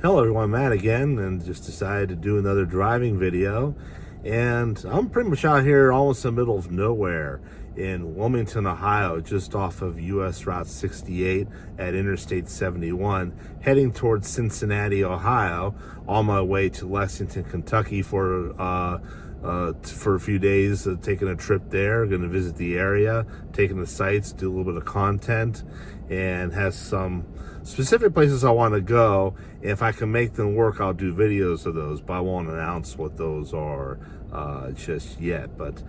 Hello everyone, Matt again, and just decided to do another driving video. And I'm pretty much out here almost in the middle of nowhere in Wilmington, Ohio, just off of US Route 68 at Interstate 71, heading towards Cincinnati, Ohio, on my way to Lexington, Kentucky for a few days, taking a trip there. Going to visit the area, taking the sights, do a little bit of content, and has some specific places I want to go. If I can make them work, I'll do videos of those, but I won't announce what those are just yet. But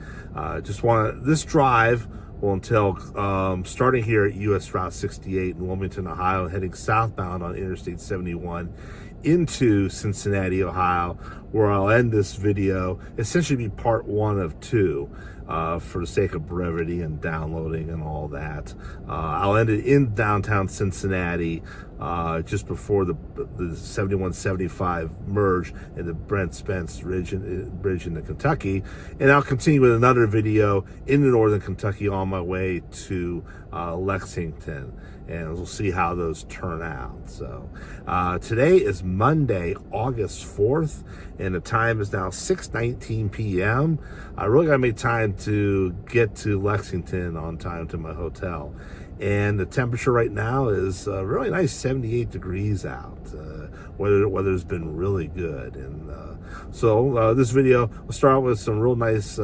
this drive will entail starting here at US Route 68 in Wilmington, Ohio, heading southbound on Interstate 71 into Cincinnati, Ohio, where I'll end this video, essentially be part one of two, for the sake of brevity and downloading and all that. I'll end it in downtown Cincinnati, just before the 71-75 merge in the Brent Spence Bridge into Kentucky, and I'll continue with another video in the northern Kentucky on my way to Lexington, and we'll see how those turn out. So today is Monday, August 4th, and the time is now 6:19 p.m. I really gotta make time to get to Lexington on time to my hotel. And the temperature right now is really nice, 78 degrees out. Weather's been really good. And so this video, we'll start out with some real nice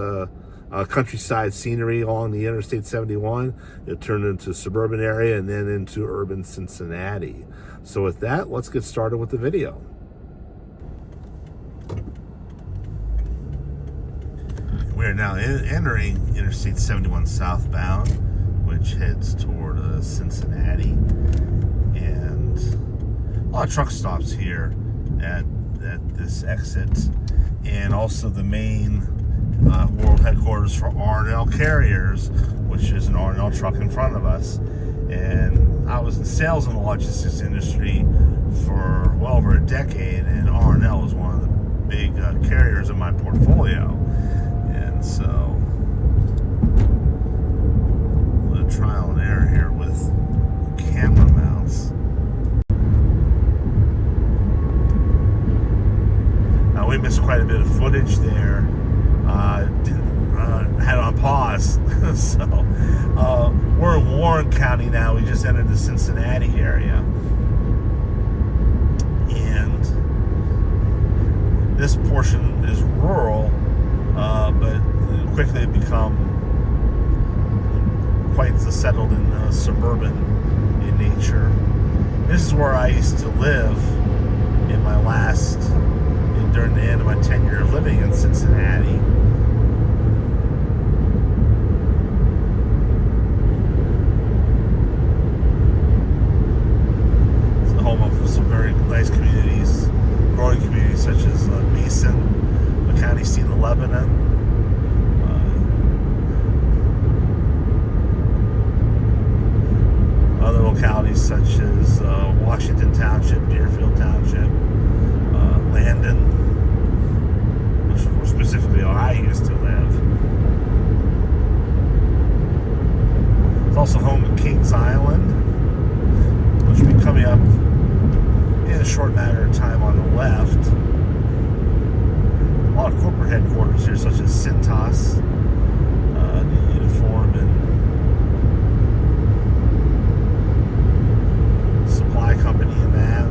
countryside scenery along the Interstate 71. It'll turn into suburban area and then into urban Cincinnati. So with that, let's get started with the video. We are now entering Interstate 71 southbound, which heads toward Cincinnati, and a lot of truck stops here at this exit, and also the main world headquarters for R&L Carriers, which is an R&L truck in front of us. And I was in sales in the logistics industry for well over a decade, and R&L was one of the big carriers in my portfolio. And so trial and error here with camera mounts. Now we missed quite a bit of footage there. Had on pause. So we're in Warren County now. We just entered the Cincinnati area, and this portion is rural, but quickly become quite settled and suburban in nature. This is where I used to live in my during the end of my tenure of living in Cincinnati. It's the home of some very nice communities, growing communities such as Mason, the county seat of Lebanon, other localities such as Washington Township, Deerfield Township, Landon, which was specifically where I used to live. It's also home to Kings Island, which will be coming up in a short matter of time on the left. A lot of corporate headquarters here, such as Cintas, the Uniform and Supply Company in that,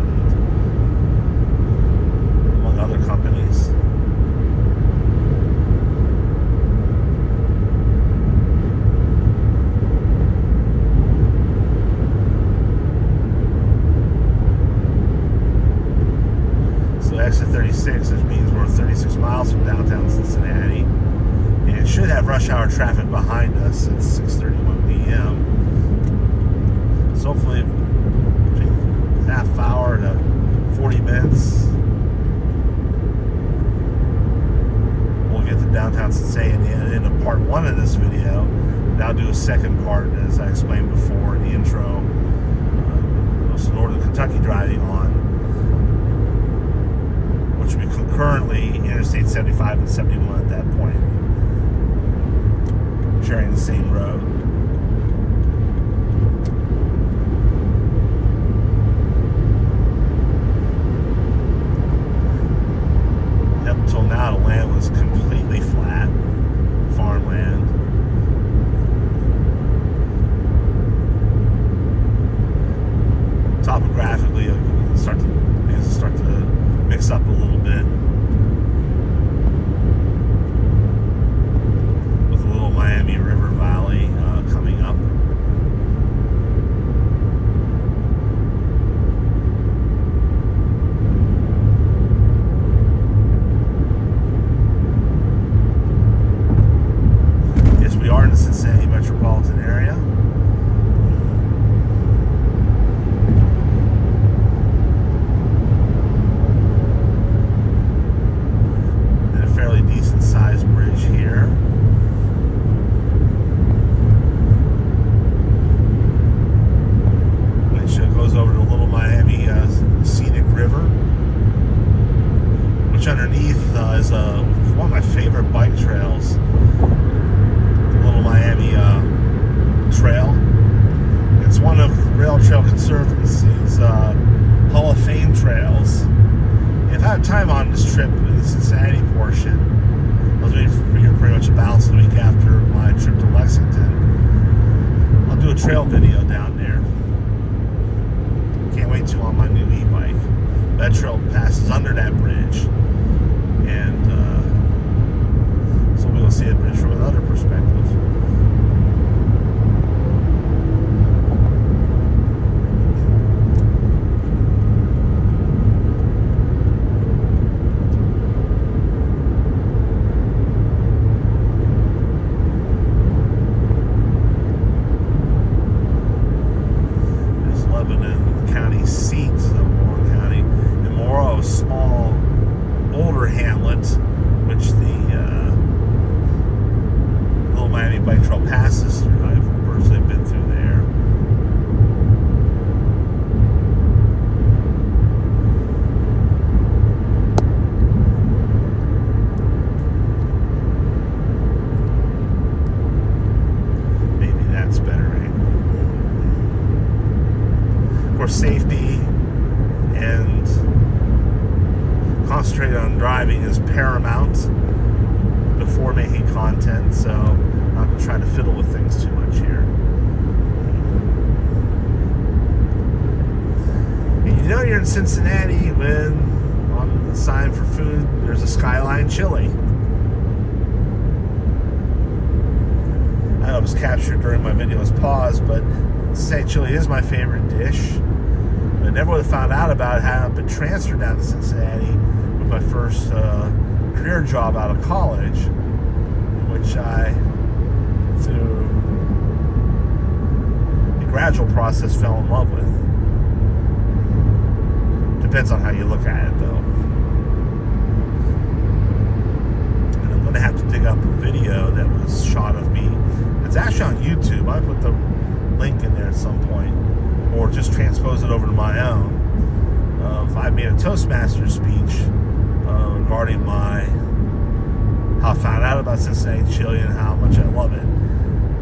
among other companies. So exit 36, which means we're 36 miles from downtown Cincinnati, and should have rush hour traffic behind us at 6:31 p.m. So hopefully half hour to 40 minutes we'll get to downtown Cincinnati in the end of part one of this video. Now I'll do a second part, as I explained before in the intro, some northern Kentucky driving on, which will be concurrently Interstate 75 and 71 at that point, sharing the same road. until now, the land was completely flat, farmland. Topographically, things start to mix up a little bit. With a little Miami River Valley coming up. Yes, we are in the Cincinnati metropolitan area. Decent sized bridge here. Which goes over to Little Miami Scenic River. Which underneath is one of my favorite bike trails. The Little Miami Trail. It's one of Rail Trail Conservancy's Hall of Fame trails. If I have time on this trip in the Cincinnati portion, I was waiting for here pretty much a balance of the week after my trip to Lexington. I'll do a trail video down there. Can't wait to on my new e-bike. That trail passes under that bridge, and so we'll see a bridge from another perspective. Older hamlet, which the Little Miami Bike Trail passes through. I've personally been through there. Maybe that's better, right? Of course, safety and concentrate on driving is paramount before making content, so I'm not going to try to fiddle with things too much here. And you know you're in Cincinnati when on the sign for food there's a Skyline chili. I know it was captured during my video's pause, but Cincinnati chili is my favorite dish. I never would have found out about it had I been transferred down to Cincinnati with my first career job out of college, which I, through the gradual process, fell in love with. Depends on how you look at it, though. And I'm going to have to dig up a video that was shot of me. It's actually on YouTube. I put the link in there at some point, or just transpose it over to my own. I made a Toastmasters speech regarding how I found out about Cincinnati chili and how much I love it.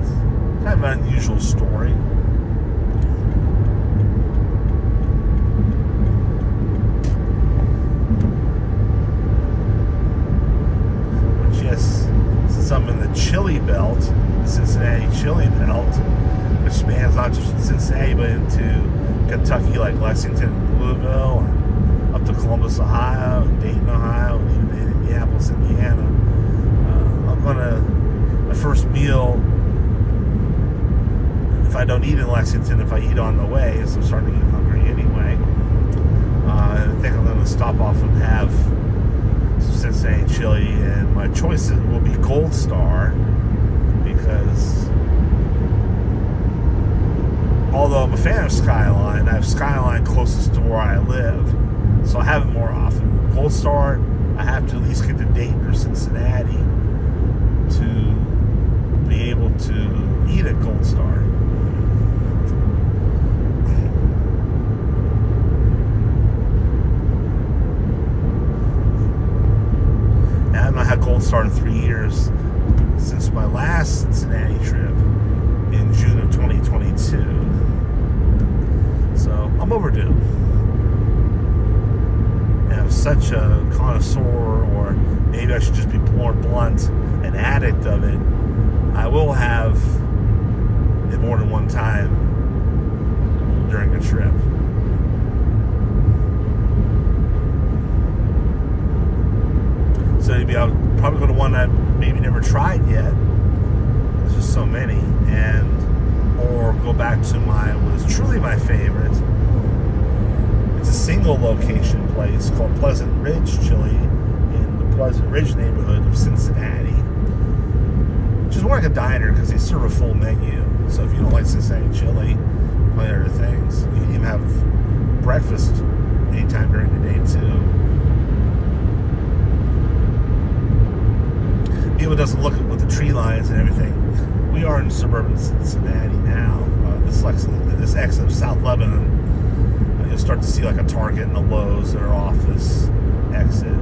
It's kind of an unusual story. But yes, since I'm in the chili belt, the Cincinnati chili belt, which spans not just Cincinnati but into Kentucky, like Lexington and Louisville, and up to Columbus, Ohio, and Dayton, Ohio, and even in Indianapolis, Indiana. My first meal, if I don't eat in Lexington, if I eat on the way, so I'm starting to get hungry anyway, I think I'm going to stop off and have some Cincinnati chili, and my choice will be Gold Star, because although I'm a fan of Skyline, I have Skyline closest to where I live, so I have it more often. Gold Star, I have to at least get to Dayton or Cincinnati to be able to eat at Gold Star. Now, I've not had Gold Star in 3 years since my last Cincinnati trip in June of 2022. So I'm overdue. And I'm such a connoisseur or maybe I should just be more blunt, an addict of it. I will have it more than one time during a trip. So maybe I'll probably go to one that maybe never tried yet. There's just so many, or go back to what was truly my favorite. It's a single location place called Pleasant Ridge Chili in the Pleasant Ridge neighborhood of Cincinnati, which is more like a diner because they serve a full menu. So if you don't like Cincinnati chili, plenty of other things. You can even have breakfast anytime during the day too. Even doesn't look with the tree lines and everything. We are in suburban Cincinnati now. This exit of South Lebanon, you'll start to see like a Target and a Lowe's that are off this exit.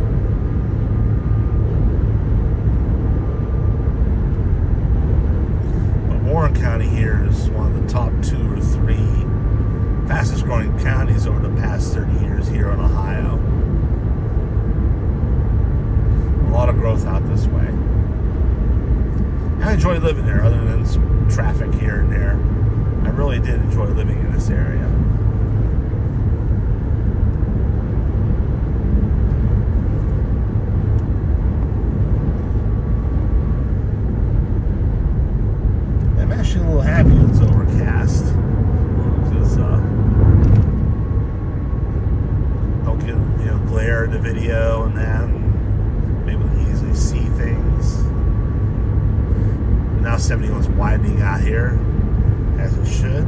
But Warren County here is one of the top 2 or 3 fastest growing counties over the past 30 years here in Ohio. A lot of growth out this way. I enjoy living there, other than some traffic here and there. I really did enjoy living in this area. I'm actually a little happy it's overcast, because don't get glare in the video and that, and able to easily see things. Now 71's widening out here, as it should.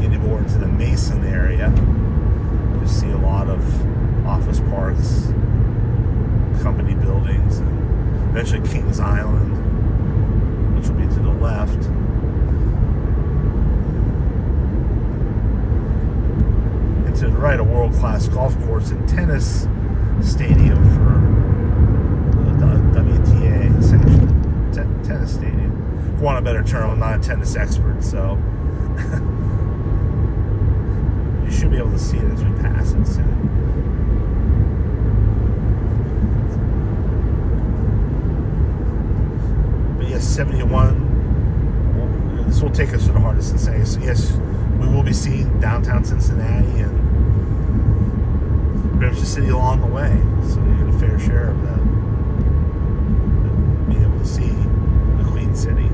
Getting more into the Mason area, you see a lot of office parks, company buildings, and eventually Kings Island, which will be to the left. And to the right, a world-class golf course and tennis stadium for the WTA sanctioned tennis stadium. For want of a better term, I'm not a tennis expert, so you should be able to see it as we pass it soon. But yes, 71. This will take us to the heart of Cincinnati. So yes, we will be seeing downtown Cincinnati and the city along the way, so you get a fair share of that. Being able to see the Queen City.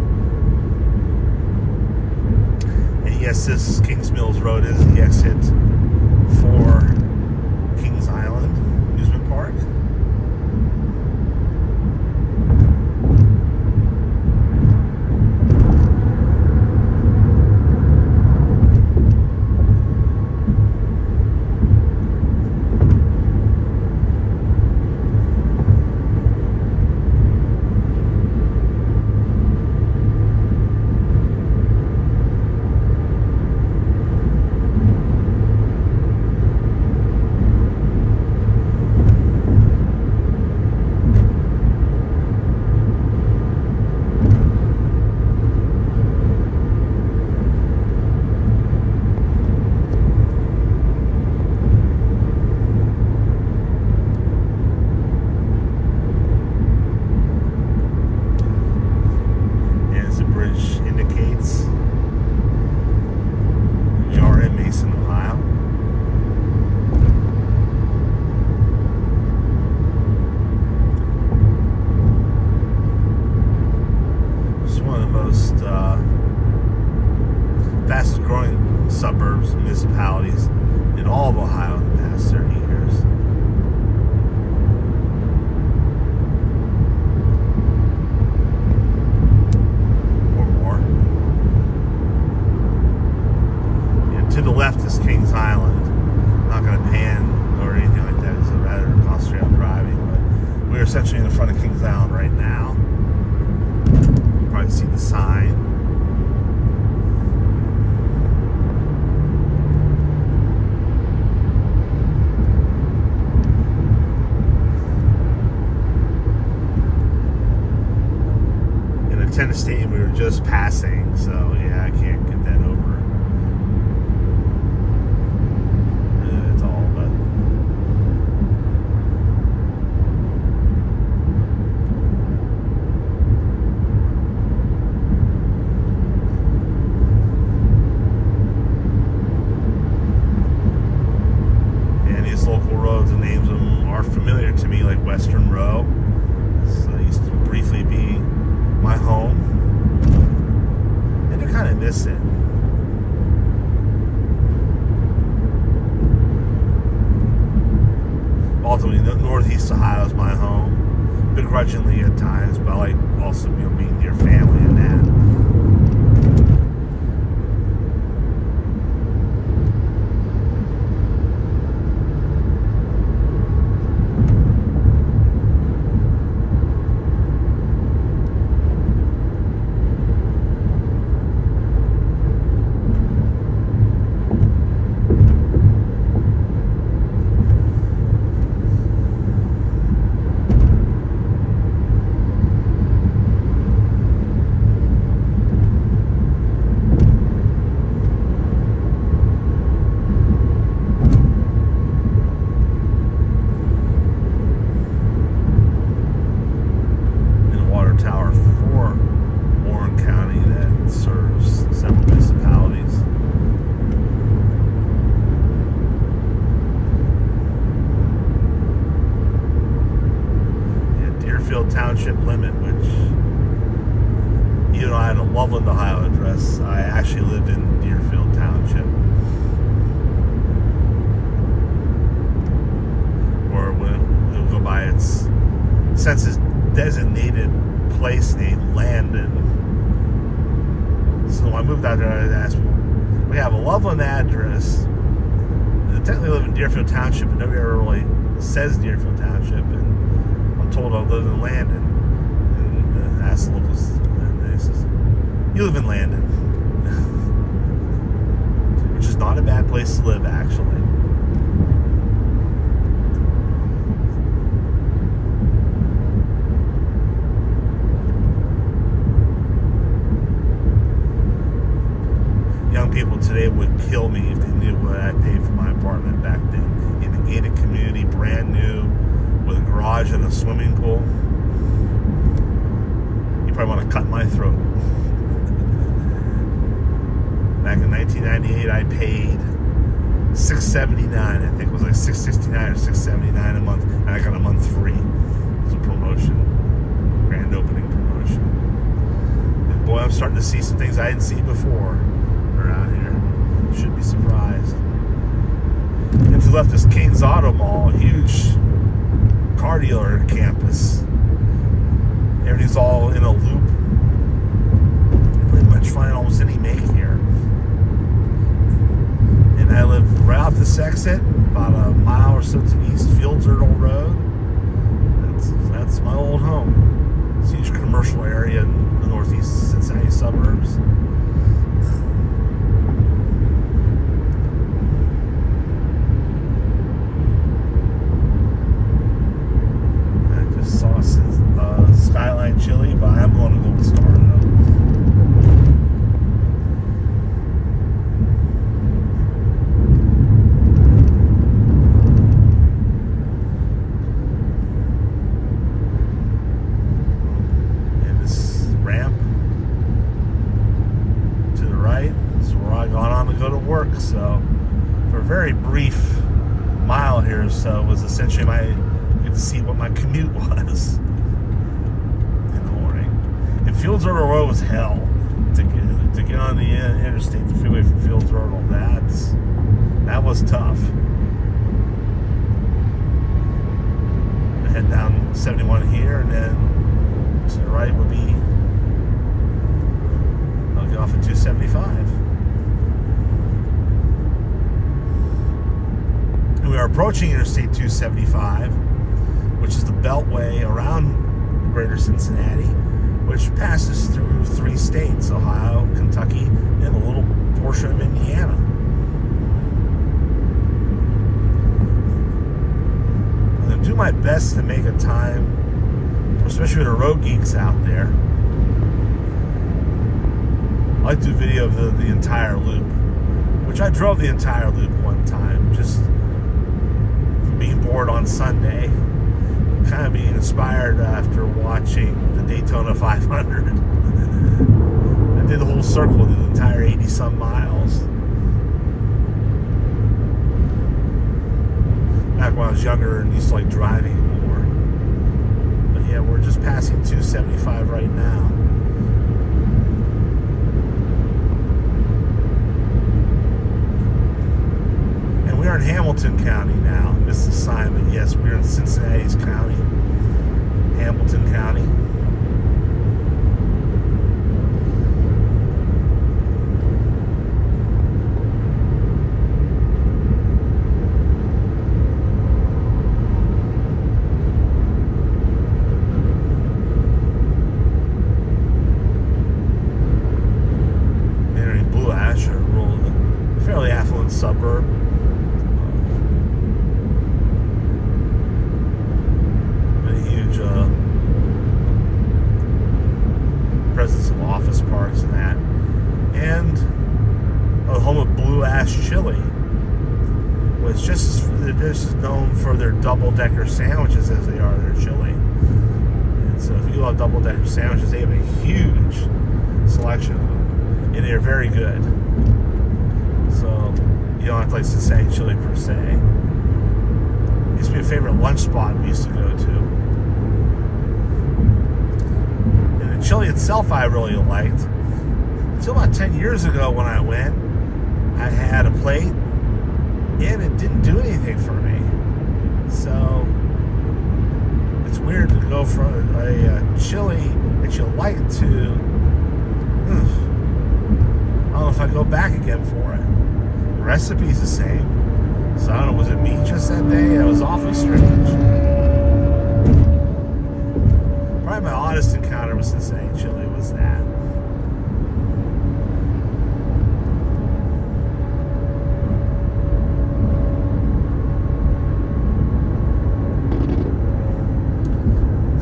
And yes, this Kings Mills Road is the exit for Kings Island Amusement Park. Fastest growing suburbs, municipalities in all of Ohio in the past 30 years. Or more. And to the left is Kings Island. I'm not going to pan or anything like that, so rather concentrate on driving. But we're essentially in the front of Kings Island right now. You probably see the sign. Tennis stadium we were just passing, so yeah, I can't get that over. western row. This used to briefly be my home. And I kind of miss it. Ultimately, Northeast Ohio is my home. Begrudgingly at times, but I like also being near family and that. Township limit, which even though I had a Loveland, Ohio address, I actually lived in Deerfield Township, or when it would go by its census designated place name, Landon. So when I moved out there, I asked, we have a Loveland address. I technically live in Deerfield Township, but nobody ever really says Deerfield Township, and told I live in Landon, and asked the locals, and they says, you live in Landon, which is not a bad place to live, actually. Young people today would kill me if they knew what I paid for my apartment back then. In a gated community, brand new, with a garage and a swimming pool. You probably want to cut my throat. Back in 1998, I paid $679. I think it was like $669 or $679 a month, and I got a month free. It was a promotion, grand opening promotion. And boy, I'm starting to see some things I didn't see before around here. Should be surprised. And to the left is King's Auto Mall, a huge car dealer campus. Everything's all in a loop. You pretty much find almost any make here. And I live right off this exit, about a mile or so to the east, Fields Erdel Road. That's my old home. It's a huge commercial area in the northeast Cincinnati suburbs. Skyline chili, but I'm going to Gold Star though. And this ramp to the right is where I got on to go to work. So for a very brief mile here or so was essentially you get to see what my commute was. Fields Erdel Road was hell to get on the interstate, the freeway from Fields Erdel. That was tough. I head down 71 here, and then to the right would be I'll get off at 275. And we are approaching Interstate 275, which is the beltway around Greater Cincinnati, which passes through 3 states, Ohio, Kentucky, and a little portion of Indiana. I'm going to do my best to make a time, especially with the road geeks out there. I like to do a video of the entire loop, which I drove the entire loop one time, just from being bored on Sunday. Kind of being inspired after watching the Daytona 500. I did the whole circle, the entire 80-some miles. Back when I was younger and used to like driving more. Yeah, we're just passing 275 right now. And we are in Hamilton County now. This is the sign, but yes, we're in Cincinnati's county, Hamilton County. Fairly affluent suburb. A huge presence of office parks and that. And a home of Blue Ash Chili, which they're just as known for their double-decker sandwiches as they are their chili. And so if you love double-decker sandwiches, they have a huge selection of them. And they're very good. So you don't have to like Cincinnati chili per se. It used to be a favorite lunch spot we used to go to. And the chili itself I really liked. Until about 10 years ago when I went, I had a plate and it didn't do anything for me. So it's weird to go from a chili that you like to, I don't know if I go back again for it. The recipe's the same. So I don't know, was it me just that day? That was awfully strange. Probably my oddest encounter with Cincinnati chili was that.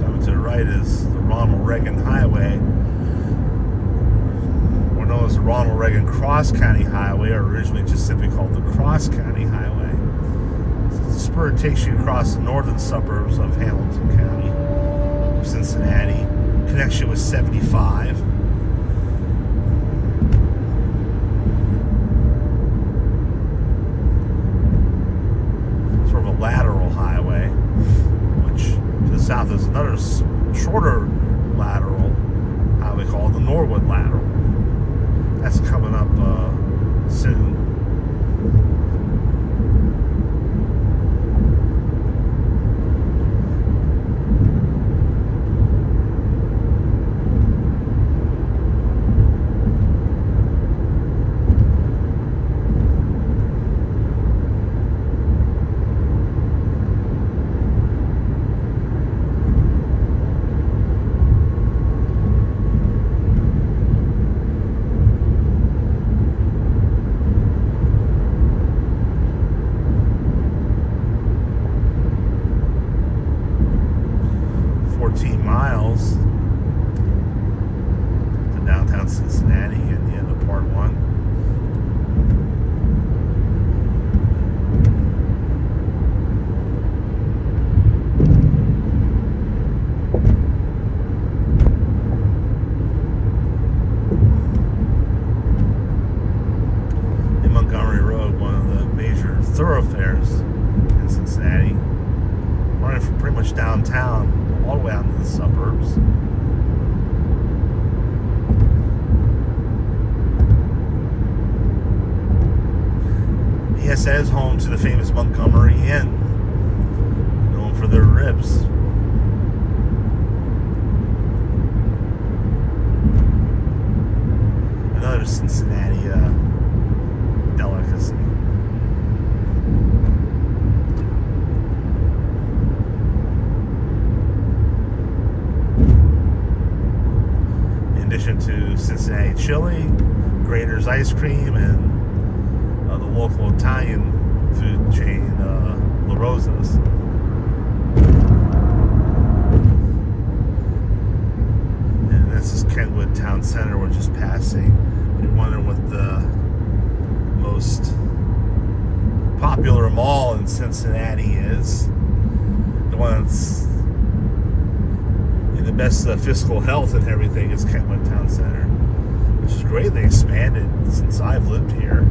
Coming to the right is the Ronald Reagan Highway. Known as the Ronald Reagan Cross County Highway, or originally just simply called the Cross County Highway. The spur takes you across the northern suburbs of Hamilton County, of Cincinnati, connects you with 75. Sort of a lateral highway, which to the south is another shorter lateral highway called the Norwood Lateral. That's coming up soon. Miles to downtown Cincinnati and the end of part one. In Montgomery Road, one of the major thoroughfares in Cincinnati, running from pretty much downtown all the way out into the suburbs. Yes, that is home to the famous Montgomery Inn, known for their ribs. Another Cincinnati delicacy. In addition to Cincinnati chili, Grater's ice cream, and the local Italian food chain, La Rosa's. And this is Kentwood Town Center we're just passing. You're wondering what the most popular mall in Cincinnati is. The one that's in the best fiscal health and everything is Kentwood Town Center, which is greatly expanded since I've lived here.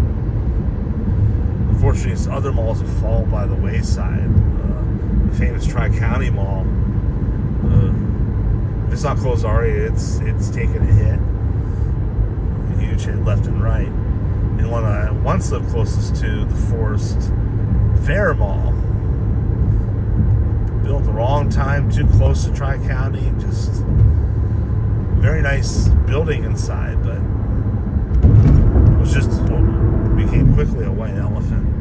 Unfortunately, other malls have fallen by the wayside. The famous Tri-County Mall it's not closed already, it's taken a hit. A huge hit left and right. And one I once lived closest to, the Forest Fair Mall, built the wrong time, too close to Tri-County. Just very nice building inside, but it was just became quickly a white elephant.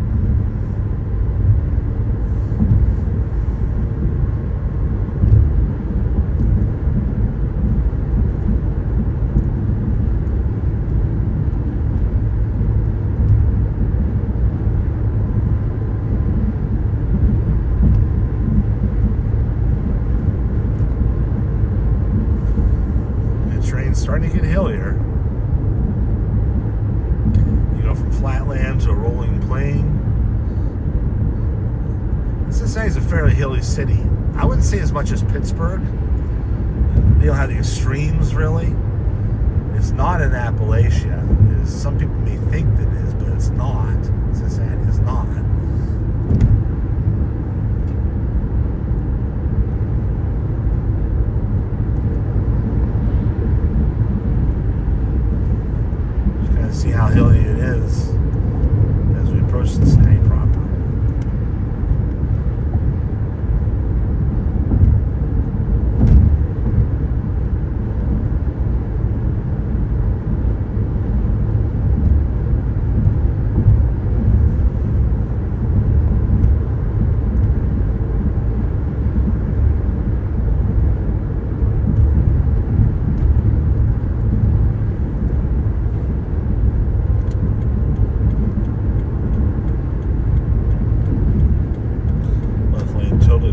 Starting to get hillier. You go from flatland to a rolling plain. Cincinnati is a fairly hilly city. I wouldn't say as much as Pittsburgh. They don't have the extremes, really. It's not in Appalachia. Some people may think that it is, but it's not. Cincinnati is not. See how hilly it is as we approach Cincinnati proper.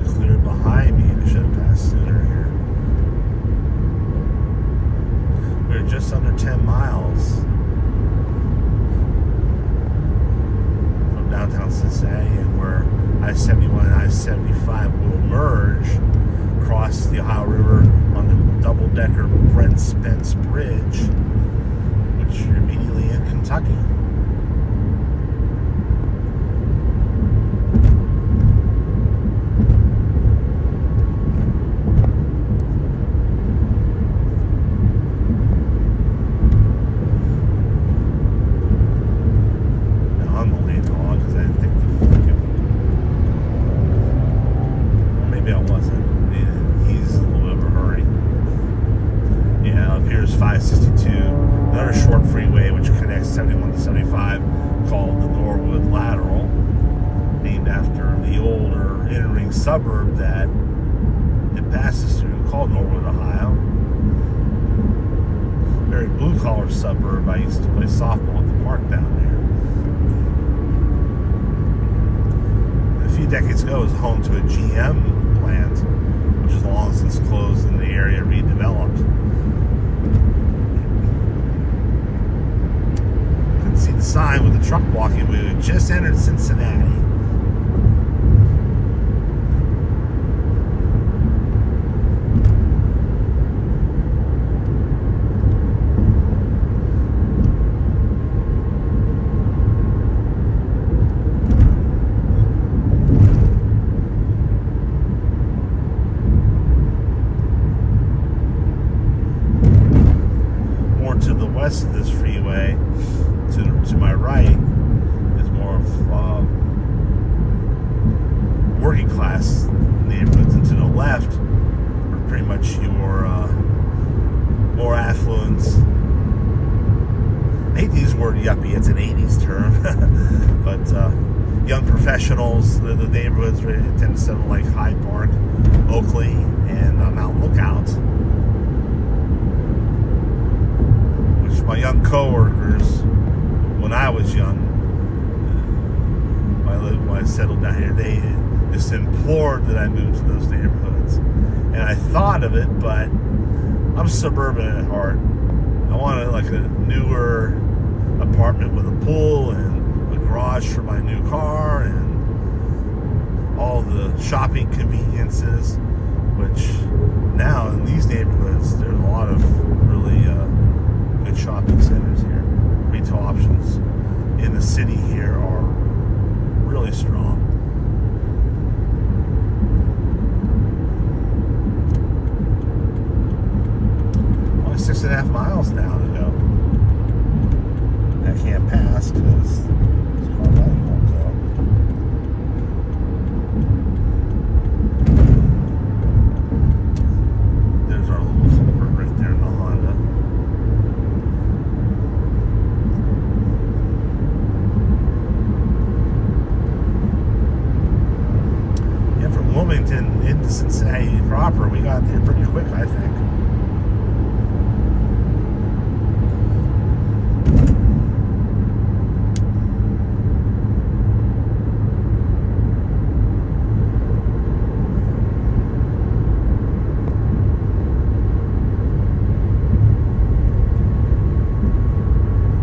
Clear behind me. I should have passed sooner here. We're just under 10 miles from downtown Cincinnati, and where I-71 and I-75 will merge, cross the Ohio River on the double-decker Brent Spence Bridge, which you're immediately in Kentucky. Here's 562, another short freeway which connects 71 to 75, called the Norwood Lateral, named after the older inner-ring suburb that it passes through, called Norwood, Ohio. Very blue-collar suburb. I used to play softball at the park down there. A few decades ago, it was home to a GM plant, which has long since closed and the area redeveloped. See the sign with the truck walking. We had just entered Cincinnati. More to the west of this freeway, to my right, is more of working class neighborhoods, and to the left are pretty much your more affluent. I hate to use the word yuppie, it's an 80s term, but young professionals. The neighborhoods tend to settle like Hyde Park, Oakley, and Mount Lookout, which my young co-workers, when I was young, when I settled down here, they just implored that I move to those neighborhoods. And I thought of it, but I'm suburban at heart. I wanted like a newer apartment with a pool and a garage for my new car and all the shopping conveniences, which now in these neighborhoods, there's a lot of really good shopping centers here. Retail options in the city here are really strong. Wilmington into Cincinnati proper, we got there pretty quick, I think.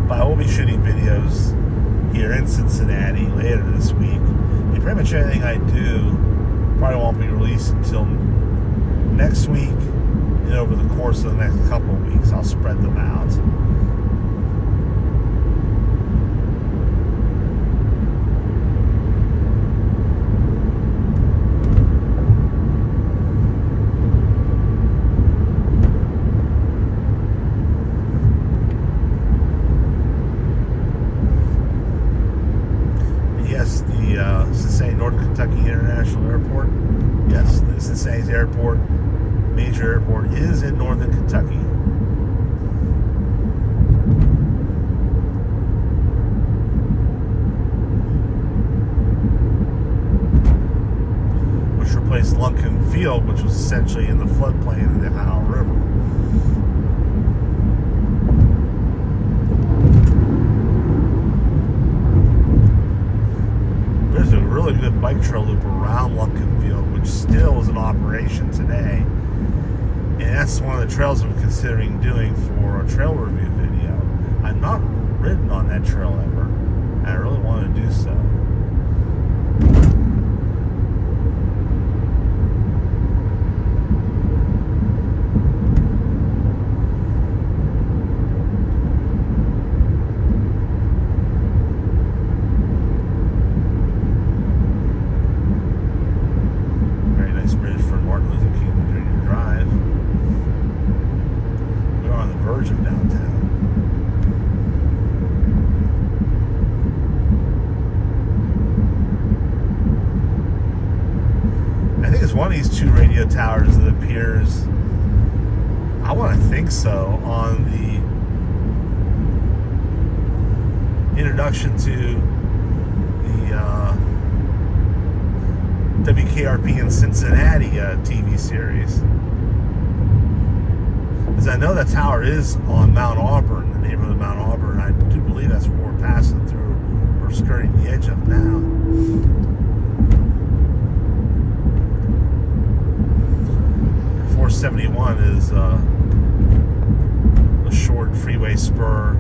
But I will be shooting videos here in Cincinnati later this week. And pretty much anything I do probably won't be released until next week, and over the course of the next couple of weeks I'll spread them out. Yes, the Cincinnati Northern Kentucky International Airport. Yes, the Cincinnati Airport, major airport, is in Northern Kentucky. Which replaced Lunken Field, which was essentially in the floodplain of the Ohio River. There's a really good bike trail loop around Lunken Field, which still is in operation today. And that's one of the trails I'm considering doing for a trail review video. I've not ridden on that trail ever, and I really want to do so. Of downtown. I think it's one of these two radio towers that appears, I want to think so, on the introduction to the WKRP in Cincinnati TV series. Because I know that tower is on Mount Auburn, the neighborhood of Mount Auburn. I do believe that's what we're passing through or skirting the edge of now. 471 is a short freeway spur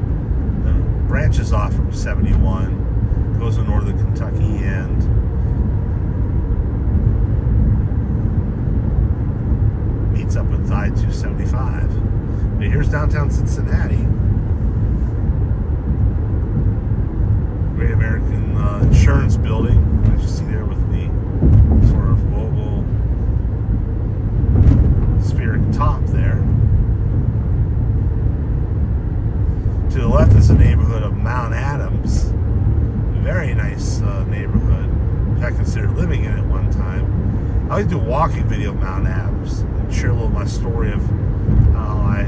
that branches off from 71, goes to northern Kentucky, and meets up with I-275. But here's downtown Cincinnati. Great American Insurance Building, as you see there with the sort of oval spheric top there. To the left is the neighborhood of Mount Adams. Very nice neighborhood, which I considered living in at one time. I like to do a walking video of Mount Adams and share a little of my story of how I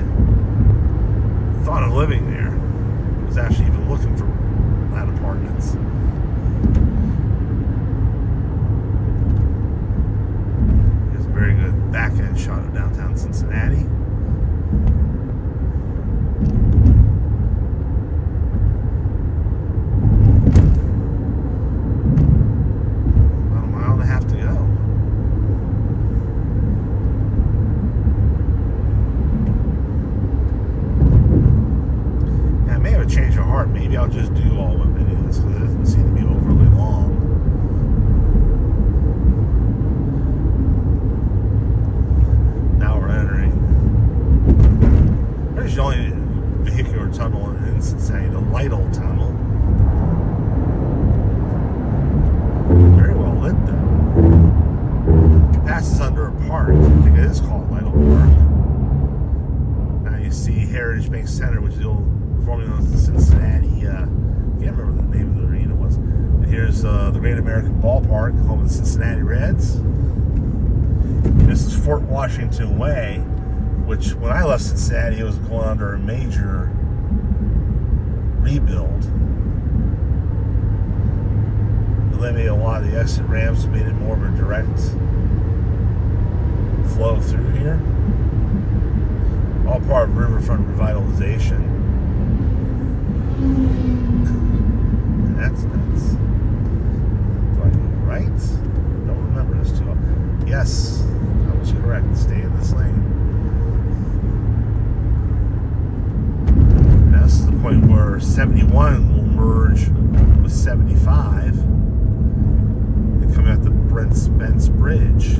thought of living there. I was actually even looking for flat apartments. Here's a very good back-end shot of downtown Cincinnati. About a mile and a half to go. Change of heart. Maybe I'll just do all my videos because it doesn't seem to be overly long. Now we're entering pretty much the only vehicular tunnel in Cincinnati, the Lytle Tunnel. Very well lit though. It passes under a park. I think it is called Lytle Park. Now you see Heritage Bank Center, which is the old formerly known as the Cincinnati, I can't remember the name of the arena was. And here's the Great American Ballpark, home of the Cincinnati Reds. This is Fort Washington Way, which when I left Cincinnati, it was going under a major rebuild. They eliminated a lot of the exit ramps, made it more of a direct I-71 will merge with 75 and come out the Brent Spence Bridge.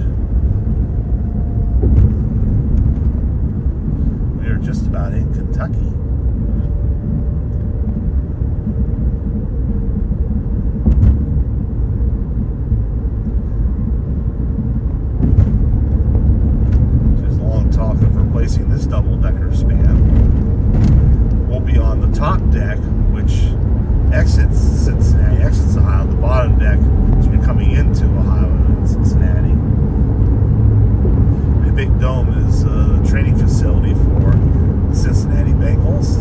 We are just about in Kentucky. Replacing this double-decker span. We'll be on the top deck, which exits Cincinnati, exits Ohio. The bottom deck is coming into Ohio and Cincinnati. The big dome is the training facility for the Cincinnati Bengals.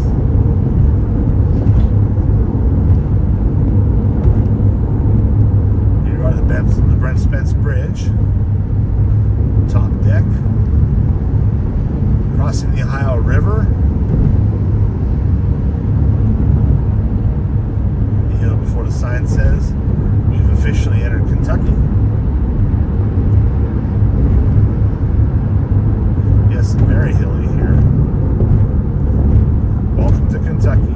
Here are the Brent Spence Bridge. Top deck. Crossing the Ohio River. You know, before the sign says we've officially entered Kentucky. Yes, it's very hilly here. Welcome to Kentucky.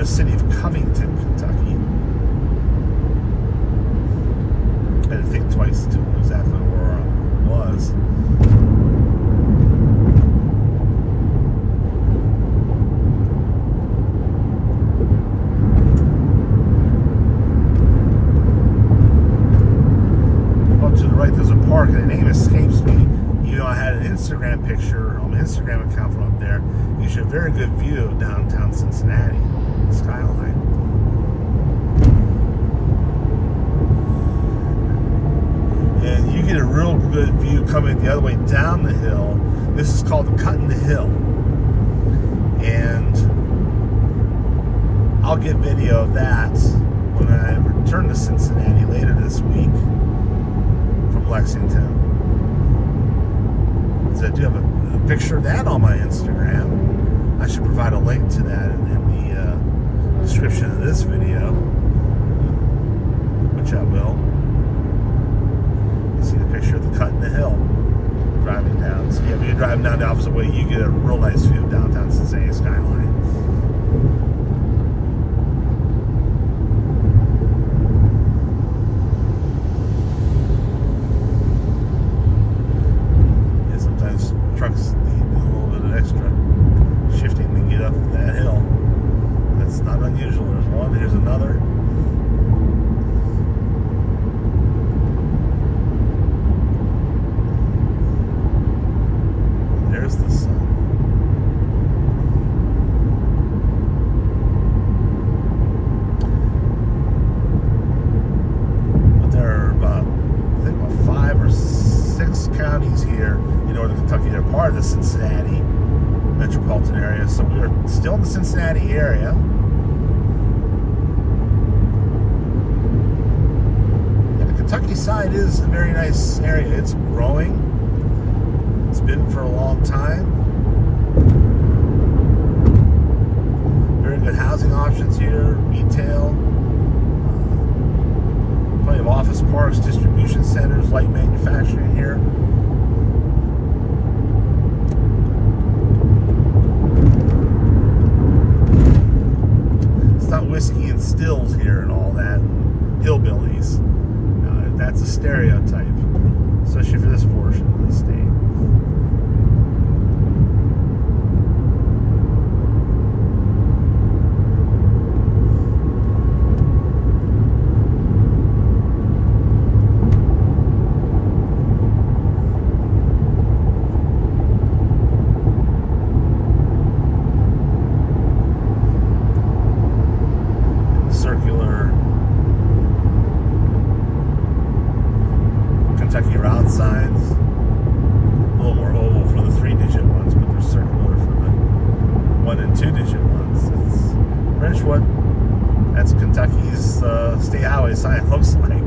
City of Covington, Kentucky. I had to think twice to know exactly where I was. Up to the right there's a park and the name escapes me. You know, I had an Instagram picture on my Instagram account from up there. You should have a very good view of downtown Cincinnati. Skyline. And you get a real good view coming the other way down the hill. This is called the Cut in the Hill. And I'll get video of that when I return to Cincinnati later this week from Lexington. So I do have a picture of that on my Instagram. I should provide a link to that in the description of this video, which I will. You see the picture of the Cut in the Hill driving down. So yeah, when you're driving down the opposite way, you get a real nice view of downtown Cincinnati skyline. Yeah, sometimes trucks need a little bit of extra shifting to get up that hill. That's not unusual. There's one, here's another. There's the sun. But there are about 5 or 6 counties here in northern Kentucky that are part of the Cincinnati metropolitan area. So we are still in the Cincinnati area. Kentucky side is a very nice area. It's growing. It's been for a long time. Very good housing options here, retail, plenty of office parks, distribution centers, light manufacturing here. It's not whiskey and stills here and all that, hillbillies. That's a stereotype, especially for this portion of the state. Circular Kentucky route signs. A little more oval for the 3-digit ones, but they're circular for the 1- and 2-digit ones. It's Bridgewood. That's Kentucky's state highway sign looks like.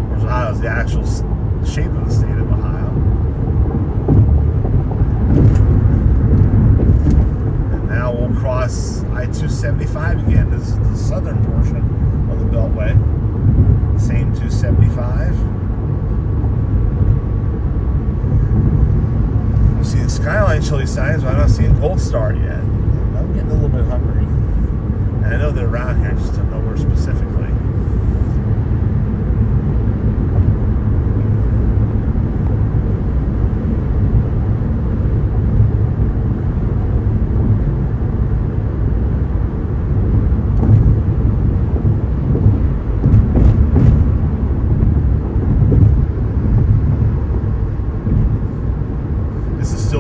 Whereas Ohio is the actual shape of the state of Ohio. across I-275 again. This is the southern portion of the Beltway. Same 275. I'm seeing Skyline Chili signs, but I'm not seeing Gold Star yet. I'm getting a little bit hungry. And I know they're around here, just don't know where specifically.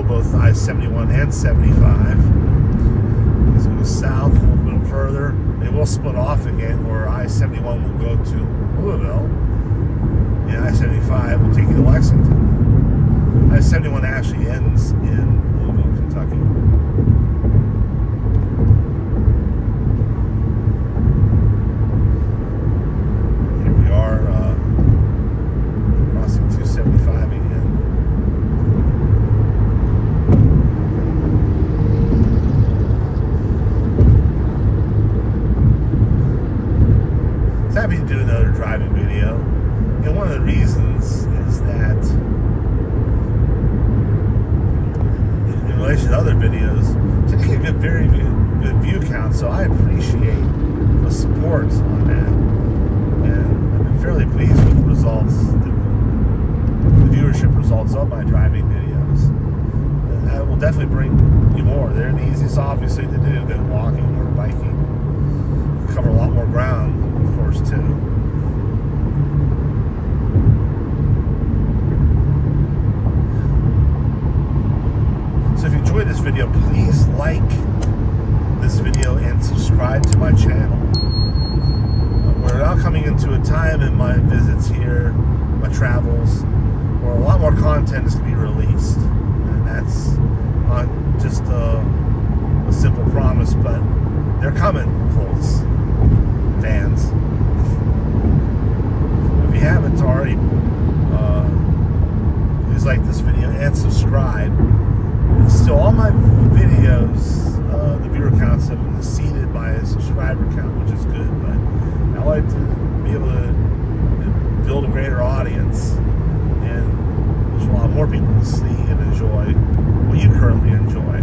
Both I-71 and 75. As it goes south a little bit further, they will split off again, where I-71 will go to Louisville, and I-75 will take you to Lexington. I-71 actually ends in Louisville, Kentucky. Here we are, crossing 275 again. Happy to do another driving video, and one of the reasons is that in relation to other videos, taking a very good view count, so I appreciate the support on that, and I've been fairly pleased with the results, the viewership results of my driving videos, and I will definitely bring you more. They're the easiest obviously to do than walking or biking. You cover a lot more ground, of course, too. So if you enjoyed this video, please like this video and subscribe to my channel. We're now coming into a time in my visits here, my travels, where a lot more content is going to be released. And that's not just a simple promise, but they're coming, folks. Fans. If you haven't already, please like this video and subscribe. Still, all my videos, the viewer counts have exceeded my subscriber count, which is good, but I like to be able to build a greater audience, and there's a lot more people to see and enjoy what you currently enjoy.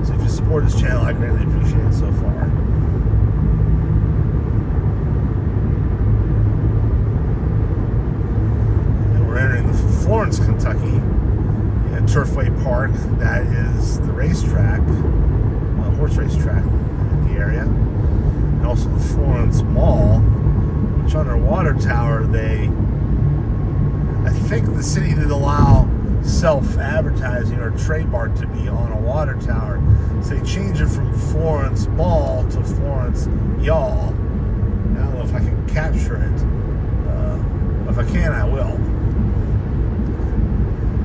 So if you support this channel, I greatly appreciate it so far. We're entering the Florence, Kentucky, and Turfway Park. That is the racetrack, horse racetrack in the area, and also the Florence Mall, which on their water tower, I think the city did allow self-advertising or trademark to be on a water tower, so they changed it from Florence Mall to Florence Y'all. I don't know if I can capture it. If I can, I will.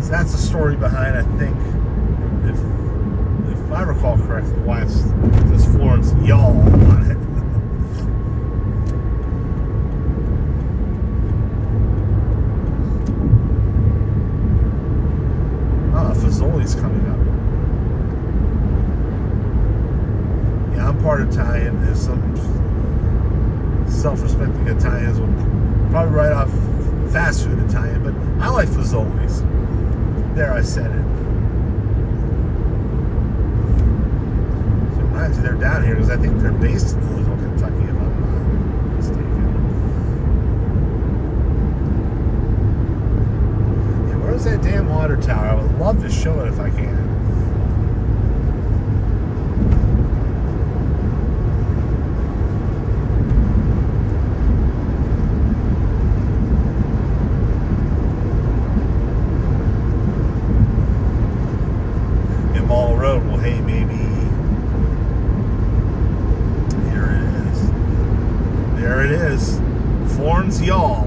So that's the story behind, I think, if I recall correctly, why it says Florence Y'all on it. Fazoli's coming up. Yeah, I'm part Italian. There's some self-respecting Italians will probably write off fast food Italian, but I like Fazoli's. There, I said it. So it reminds me they're down here because I think they're based in Louisville, Kentucky, if I'm not mistaken. Yeah, where's that damn water tower? I would love to show it if I can. Road. Well, hey, maybe here it is. There it is. Florence Y'all.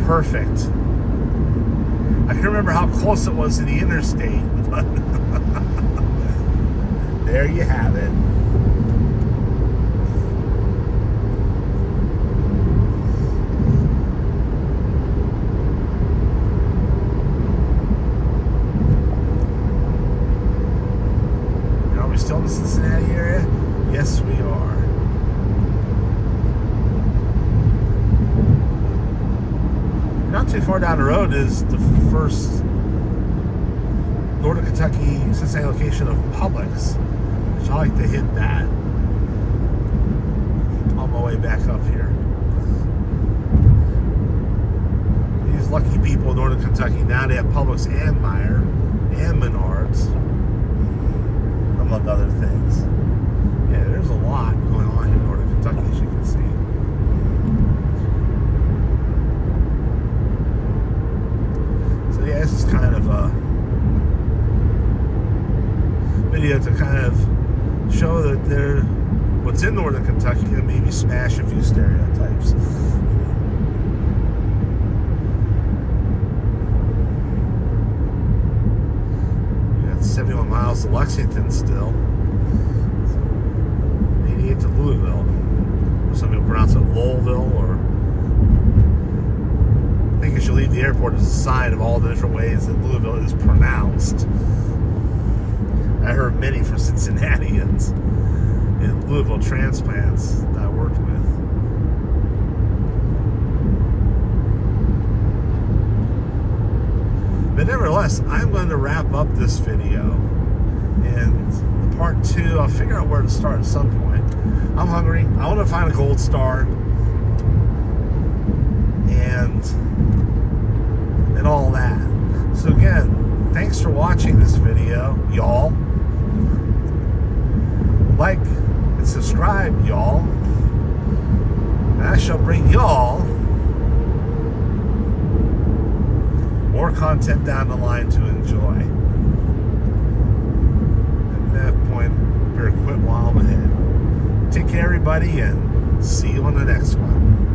Perfect. I can remember how close it was to the interstate, but there you have it. still in the Cincinnati area? Yes, we are. Not too far down the road is the first Northern Kentucky Cincinnati location of Publix, which I like to hit that on my way back up here. These lucky people in Northern Kentucky, now they have Publix and Meijer and Menards, among other things. Yeah, there's a lot going on here in Northern Kentucky, as you can see. So yeah, this is kind of a video to kind of show that what's in Northern Kentucky, and maybe smash a few stereotypes. We got 71 miles to Lexington still. 88 to Louisville. Some people pronounce it Lowellville, or I think as you leave the airport, there's a sign of all the different ways that Louisville is pronounced. I heard many from Cincinnatians and Louisville transplants that I worked with. But nevertheless, I'm going to wrap up this video. And part 2, I'll figure out where to start at some point. I'm hungry. I want to find a gold star. And all that. So again, thanks for watching this video, y'all. Like and subscribe, y'all. And I shall bring y'all more content down the line to enjoy. At that point, better quit while I'm ahead. Take care, everybody, and see you on the next one.